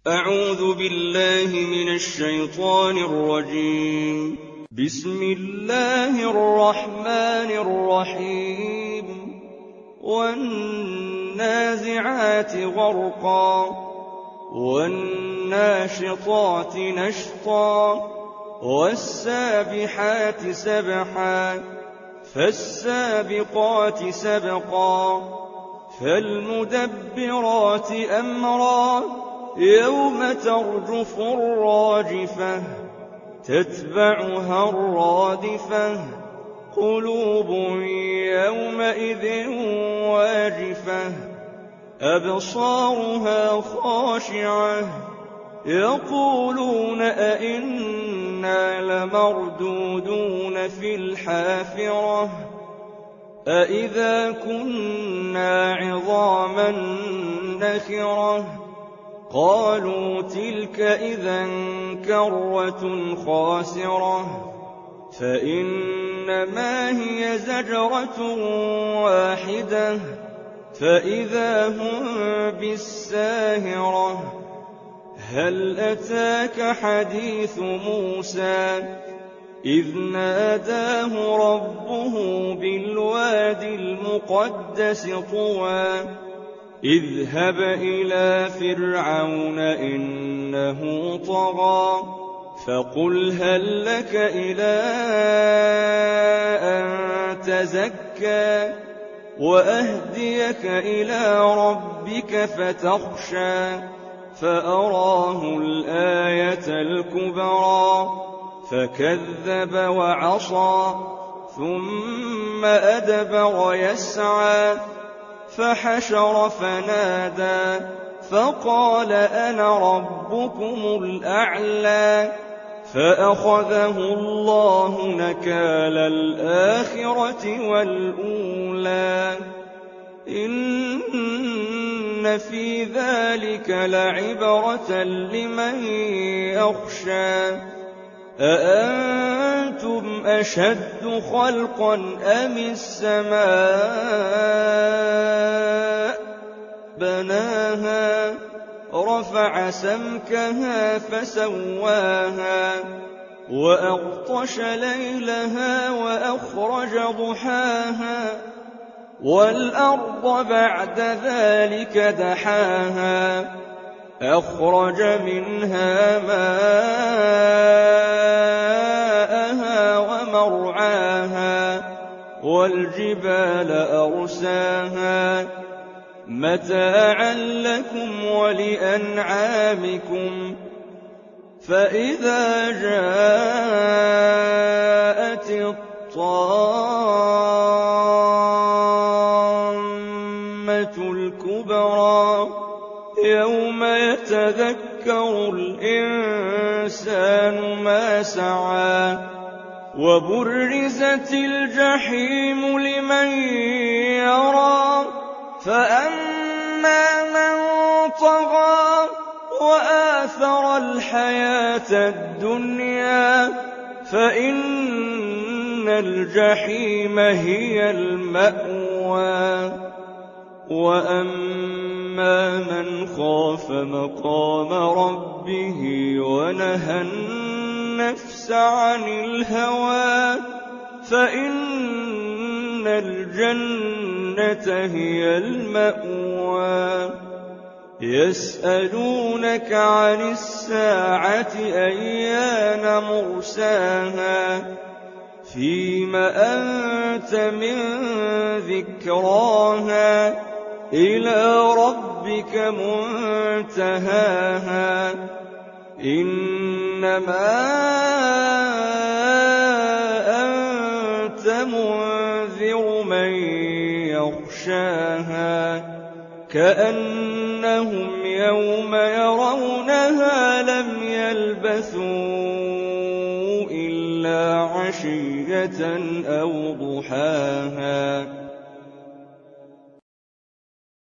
أعوذ بالله من الشيطان الرجيم. بسم الله الرحمن الرحيم. والنازعات غرقا والناشطات نشطا والسابحات سبحا فالسابقات سبقا فالمدبرات أمرا يوم ترجف الراجفة تتبعها الرادفة قلوب يومئذ واجفة أبصارها خاشعة يقولون أئنا لمردودون في الحافرة أئذا كنا عظاما نخرة قالوا تلك إذا كرة خاسرة فإنما هي زجرة واحدة فإذا هم بالساهرة هل أتاك حديث موسى إذ ناداه ربه بالواد المقدس طوى اذهب إلى فرعون إنه طغى فقل هل لك إلى أن تزكى وأهديك إلى ربك فتخشى فأراه الآية الكبرى فكذب وعصى ثم أدبر يسعى فحشر فنادى فقال أنا ربكم الأعلى فأخذه الله نكال الآخرة والأولى إن في ذلك لعبرة لمن يخشى أأنتم أشد خلقا أم السماء بناها رفع سمكها فسواها وأغطش ليلها وأخرج ضحاها والأرض بعد ذلك دحاها أخرج منها ماءها ومرعاها والجبال أرساها متاعا لكم ولأنعامكم فإذا جاءت الطامة الكبرى يوم يتذكر الإنسان ما سعى وبرزت الجحيم لمن يرى فأما من طغى وآثر الحياة الدنيا فإن الجحيم هي المأوى وأما من خاف مقام ربه ونهى النفس عن الهوى فإن الجنة هي المأوى يسألونك عن الساعة أيان مرساها فيم أنت من ذكراها إلى ربك منتهاها إنما أنت منذر من يخشاها كأنهم يوم يرونها لم يلبثوا إلا عشية أو ضحاها